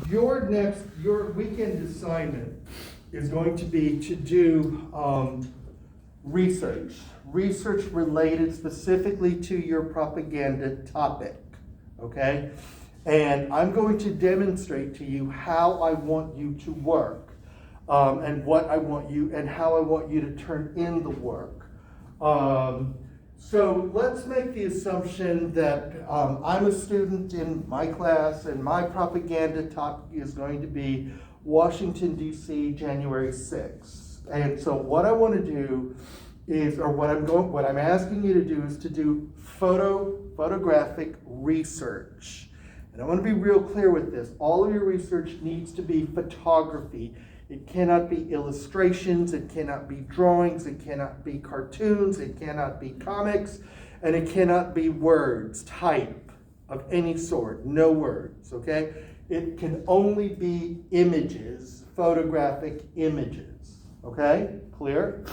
your weekend assignment is going to be to do research related specifically to your propaganda topic, okay? And I'm going to demonstrate to you how I want you to work, and what I want you, and how I want you to turn in the work. So let's make the assumption that I'm a student in my class, and my propaganda topic is going to be Washington, D.C., January 6th. And so what I want to do is, or what I'm asking you to do is to do photographic research. And I want to be real clear with this. All of your research needs to be photography. It cannot be illustrations, it cannot be drawings, it cannot be cartoons, it cannot be comics, and it cannot be words, type of any sort, no words, okay? It can only be images, photographic images, okay? Clear?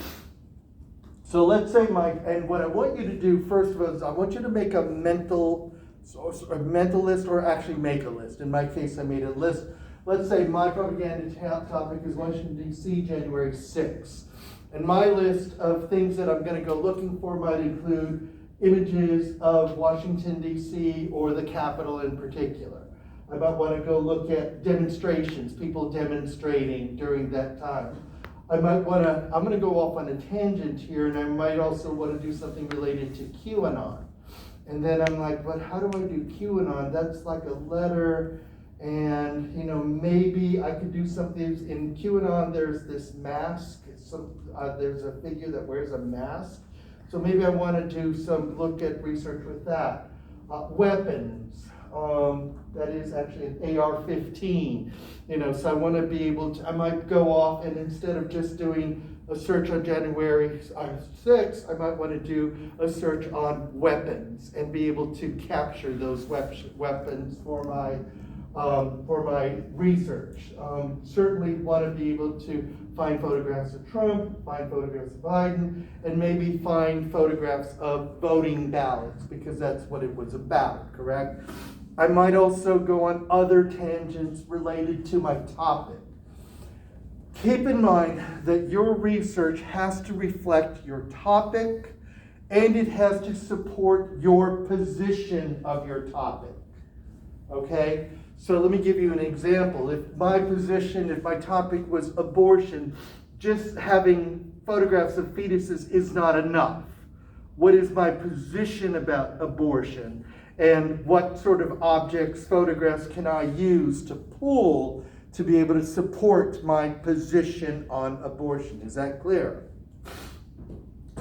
So let's say and what I want you to do first of all is I want you to make a mental list, or actually make a list. In my case, I made a list. Let's say my propaganda topic is Washington, D.C., January 6th. And my list of things that I'm going to go looking for might include images of Washington, D.C., or the Capitol in particular. I might want to go look at demonstrations, people demonstrating during that time. I'm going to go off on a tangent here, and I might also want to do something related to QAnon. And then I'm like, but how do I do QAnon? That's like a letter. And, maybe I could do something in QAnon. There's this mask. There's a figure that wears a mask. So maybe I want to do some look at research with that. Weapons. That is actually an AR-15. So I want to be able to, I might go off, and instead of just doing a search on January 6th, I might want to do a search on weapons and be able to capture those weapons for my research. Certainly want to be able to find photographs of Trump, find photographs of Biden, and maybe find photographs of voting ballots, because that's what it was about, correct? I might also go on other tangents related to my topic. Keep in mind that your research has to reflect your topic, and it has to support your position of your topic, okay? So let me give you an example. If my topic was abortion, just having photographs of fetuses is not enough. What is my position about abortion? And what sort of objects, photographs can I use to pull to be able to support my position on abortion? Is that clear?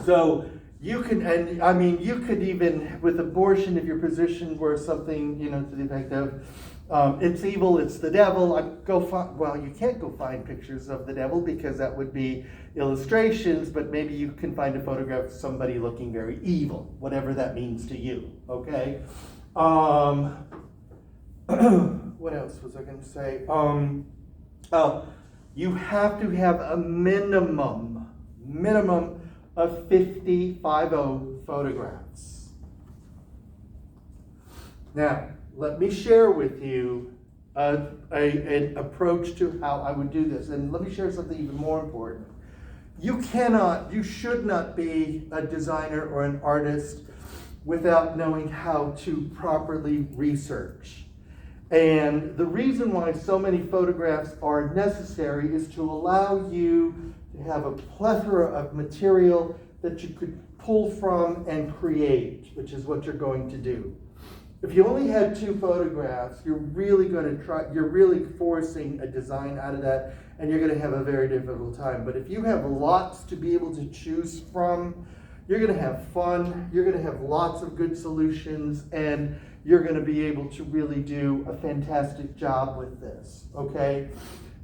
So you could even, with abortion, if your position were something, to the effect of, it's evil, it's the devil. You can't go find pictures of the devil because that would be illustrations, but maybe you can find a photograph of somebody looking very evil, whatever that means to you, okay? What else was I going to say? You have to have a minimum of 50 photographs. Now, let me share with you an approach to how I would do this. And let me share something even more important. You should not be a designer or an artist without knowing how to properly research. And the reason why so many photographs are necessary is to allow you to have a plethora of material that you could pull from and create, which is what you're going to do. If you only had 2 photographs, you're really forcing a design out of that, and you're going to have a very difficult time. But if you have lots to be able to choose from, you're going to have fun, you're going to have lots of good solutions, and you're going to be able to really do a fantastic job with this, okay?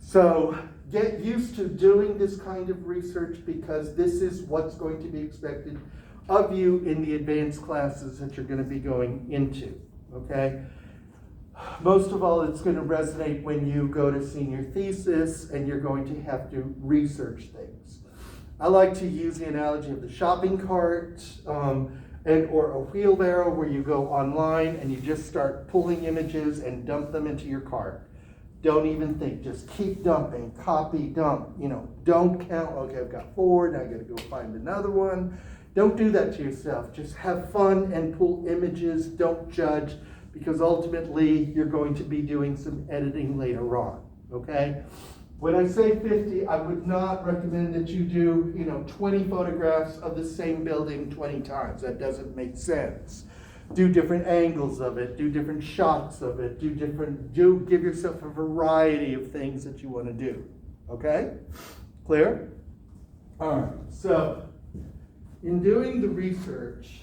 So get used to doing this kind of research, because this is what's going to be expected of you in the advanced classes that you're going to be going into. Okay? Most of all, it's going to resonate when you go to senior thesis and you're going to have to research things. I like to use the analogy of the shopping cart or a wheelbarrow, where you go online and you just start pulling images and dump them into your cart. Don't even think, just keep dumping, copy, dump, don't count, okay, I've got 4, now I gotta go find another one. Don't do that to yourself, just have fun and pull images, don't judge, because ultimately you're going to be doing some editing later on, okay? When I say 50, I would not recommend that you do, 20 photographs of the same building 20 times, that doesn't make sense. Do different angles of it, do different shots of it, give yourself a variety of things that you want to do. Okay? Clear? All right, so in doing the research,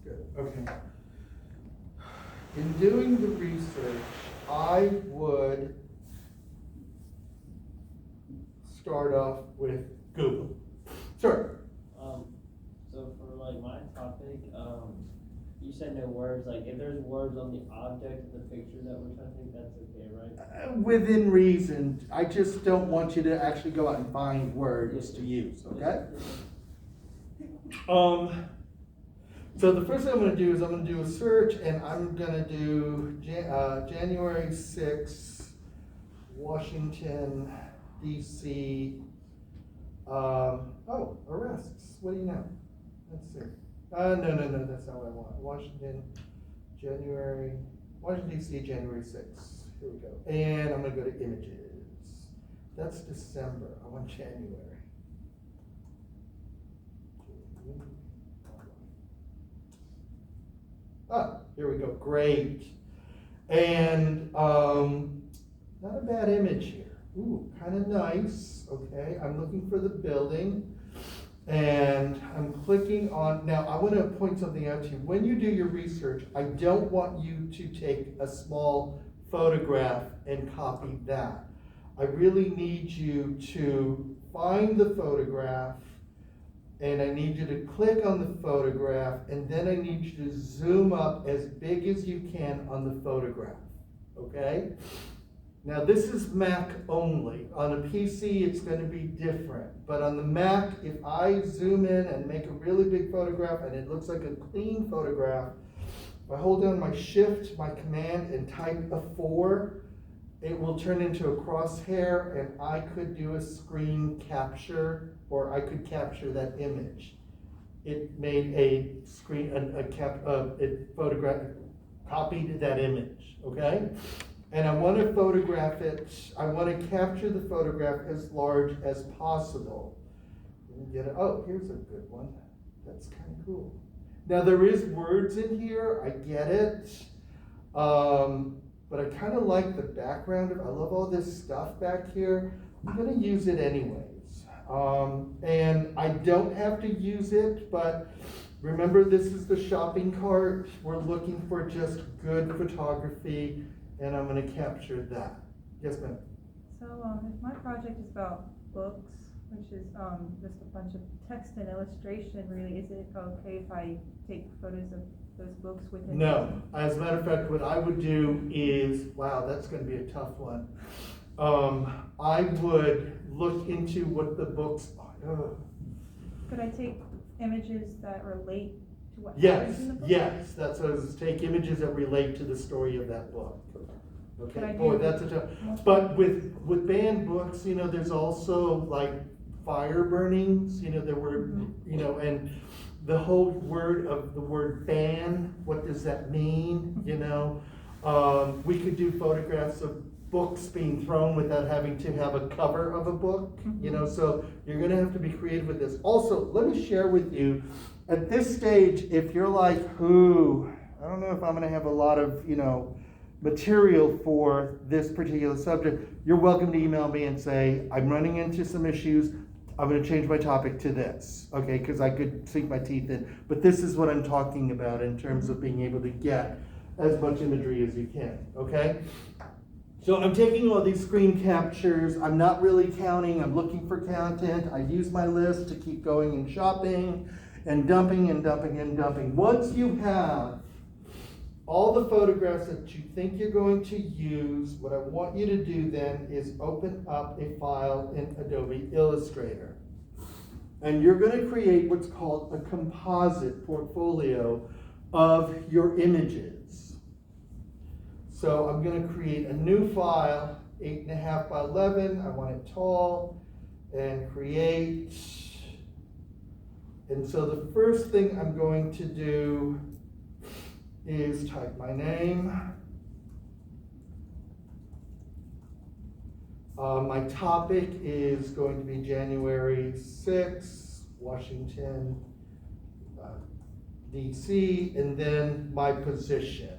good, okay. In doing the research, I would start off with Google. Sure. So for like my topic, you said no words. Like if there's words on the object of the picture that we're trying to take, that's okay, right? Within reason. I just don't want you to actually go out and find words to use, okay? So the first thing I'm going to do is I'm going to do a search, and I'm going to do January 6th, Washington, D.C. Arrests. What do you know? Let's see. No, that's not what I want. Washington, D.C., January 6th. Here we go. And I'm going to go to images. That's December. I want January. Here we go, great. And not a bad image here. Ooh, kind of nice, okay. I'm looking for the building, and I'm clicking on, now I want to point something out to you. When you do your research, I don't want you to take a small photograph and copy that. I really need you to find the photograph, and I need you to click on the photograph, and then I need you to zoom up as big as you can on the photograph, okay? Now this is Mac only. On a PC it's going to be different, but on the Mac, if I zoom in and make a really big photograph and it looks like a clean photograph, if I hold down my Shift, my Command, and type a 4, it will turn into a crosshair, and I could do a screen capture, or I could capture that image. It made a screen, it photographed, copied that image, okay? And I want to photograph it, I want to capture the photograph as large as possible. Oh, here's a good one. That's kind of cool. Now there is words in here, I get it. But I kind of like the background. I love all this stuff back here. I'm going to use it anyways. And I don't have to use it, but remember, this is the shopping cart. We're looking for just good photography, and I'm going to capture that. Yes, ma'am? So if my project is about books, which is just a bunch of text and illustration, really, is it okay if I take photos of those books within? No. As a matter of fact, what I would do is, wow, that's going to be a tough one. I would look into what the books are. Could I take images that relate to what Yes, happens in the book? yes, that's what I was, take images that relate to the story of that book. Could I Okay, do boy, that's a tough, but with banned books, there's also like fire burnings, there were, and the whole the word ban, what does that mean, we could do photographs of books being thrown without having to have a cover of a book, so you're gonna have to be creative with this. Also, let me share with you, at this stage, if you're like, I don't know if I'm gonna have a lot of, material for this particular subject, you're welcome to email me and say, I'm running into some issues, I'm going to change my topic to this, okay, because I could sink my teeth in. But this is what I'm talking about in terms of being able to get as much imagery as you can, okay? So I'm taking all these screen captures, I'm not really counting, I'm looking for content, I use my list to keep going and shopping, and dumping and dumping and dumping. Once you have all the photographs that you think you're going to use, what I want you to do then is open up a file in Adobe Illustrator. And you're going to create what's called a composite portfolio of your images. So I'm going to create a new file, 8.5 by 11. I want it tall, and create. And so the first thing I'm going to do is type my name. My topic is going to be January 6th, Washington, DC, and then my position.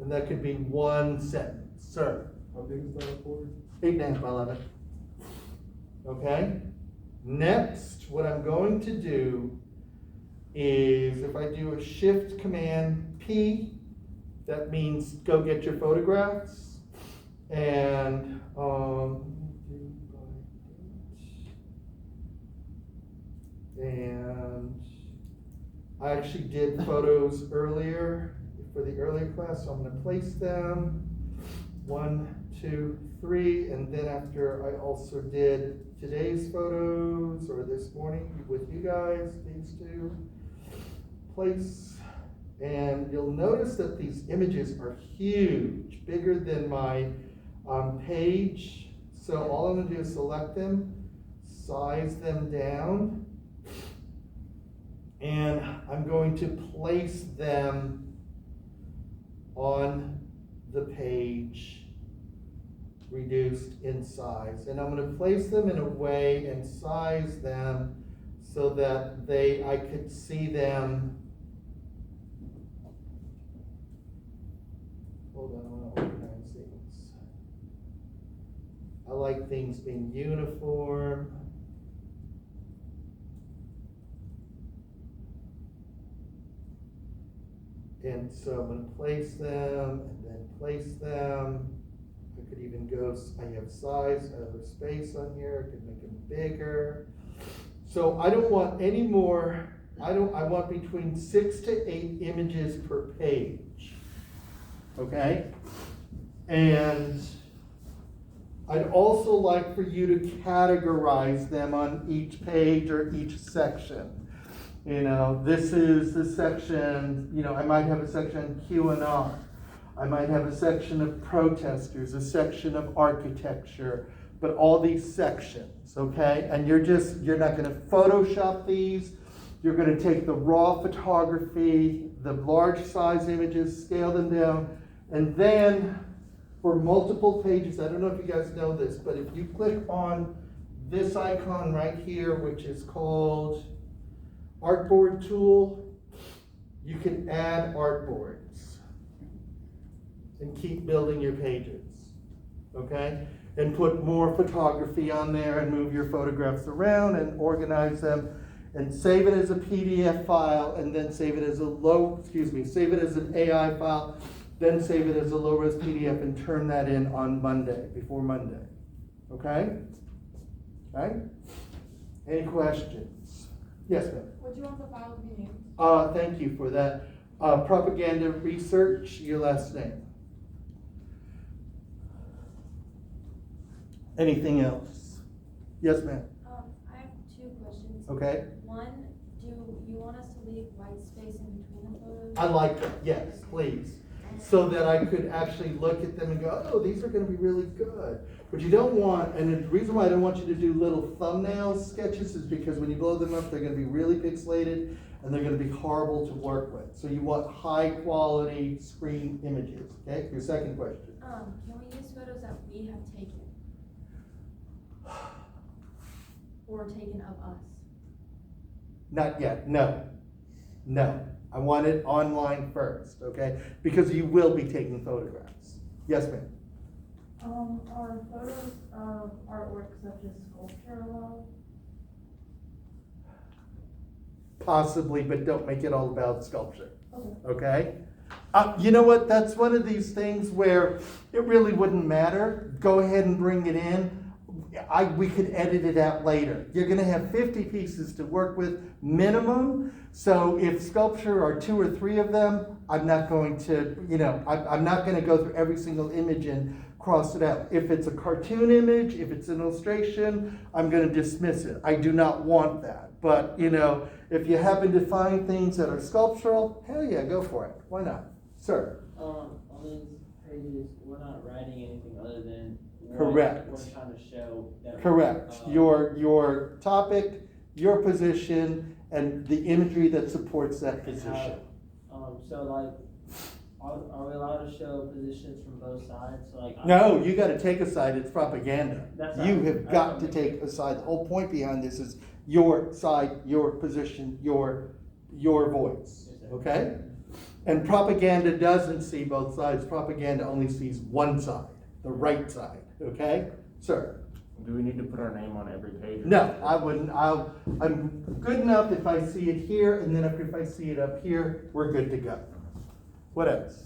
And that could be one sentence. Sir? How big is that for? 8.5 by 11. Okay? Next, what I'm going to do is if I do a Shift Command P, that means go get your photographs. And I actually did photos earlier for the earlier class, so I'm going to place them 1, 2, 3, and then after I also did today's photos or this morning with you guys, these two, place. And you'll notice that these images are huge, bigger than my page. So all I'm going to do is select them, size them down, and I'm going to place them on the page, reduced in size. And I'm going to place them in a way and size them so that I could see them. Hold on, I want to organize things. I like things being uniform. And so I'm going to place them and then place them. I could even go, I have size, I have a space on here, I could make them bigger. So I don't want any more, I want between 6 to 8 images per page. Okay? And I'd also like for you to categorize them on each page or each section. You know, this is the section, you know, I might have a section QAnon. I might have a section of protesters, a section of architecture, but all these sections, okay? And you're not going to Photoshop these. You're going to take the raw photography, the large size images, scale them down, and then for multiple pages, I don't know if you guys know this, but if you click on this icon right here, which is called Artboard tool, you can add artboards and keep building your pages, okay? And put more photography on there and move your photographs around and organize them and save it as a PDF file and then save it as save it as an AI file, then save it as a low-res PDF and turn that in on Monday, before Monday, okay? Okay? Any questions? Yes, ma'am. What do you want the file to be named? Thank you for that. Propaganda research, your last name. Anything else? Yes, ma'am. I have 2 questions. Okay. One, do you want us to leave white space in between the photos? I like that. Yes, please. So that I could actually look at them and go, oh, these are going to be really good. But you don't want, and the reason why I don't want you to do little thumbnail sketches is because when you blow them up, they're going to be really pixelated and they're going to be horrible to work with. So you want high quality screen images. Okay, your second question. Can we use photos that we have taken? Or taken of us? Not yet, no. No. I want it online first, okay? Because you will be taking photographs. Yes, ma'am. Are photos of artwork such as sculpture allowed? Possibly, but don't make it all about sculpture, Okay. okay? You know what, that's one of these things where it really wouldn't matter. Go ahead and bring it in. we could edit it out later. You're gonna have 50 pieces to work with minimum, so if sculpture are 2 or 3 of them, I'm not going to, I'm not gonna go through every single image and cross it out. If it's a cartoon image, if it's an illustration, I'm gonna dismiss it. I do not want that. But, if you happen to find things that are sculptural, hell yeah, go for it. Why not? Sir? On these pages, we're not writing anything other than what Correct. we're trying to show that. Correct. Your topic, your position, and the imagery that supports that position. So like, are we allowed to show positions from both sides? So like. No, you gotta take a side, it's propaganda. That's You not- have that's got not to me. take a side. The whole point behind this is your side, your position, your voice, Yes, sir. okay? And propaganda doesn't see both sides, propaganda only sees one side, the right side, okay? Sir? Do we need to put our name on every page? No, I wouldn't. I'm good enough if I see it here, and then if I see it up here, we're good to go. What else?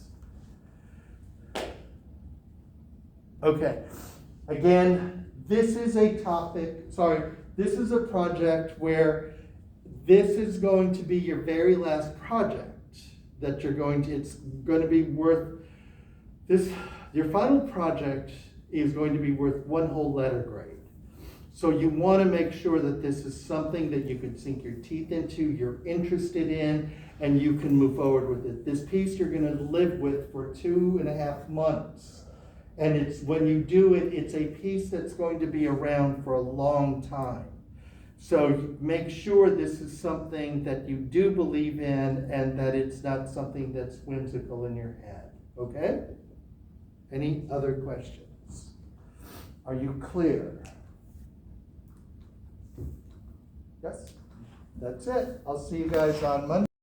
Okay, again, this is a this is a project where this is going to be your very last project that it's going to be worth, your final project is going to be worth 1 whole letter grade. So you want to make sure that this is something that you can sink your teeth into, you're interested in, and you can move forward with it. This piece you're going to live with for 2.5 months. And when you do it, it's a piece that's going to be around for a long time. So you make sure this is something that you do believe in and that it's not something that's whimsical in your head, okay? Any other questions? Are you clear? Yes? That's it. I'll see you guys on Monday.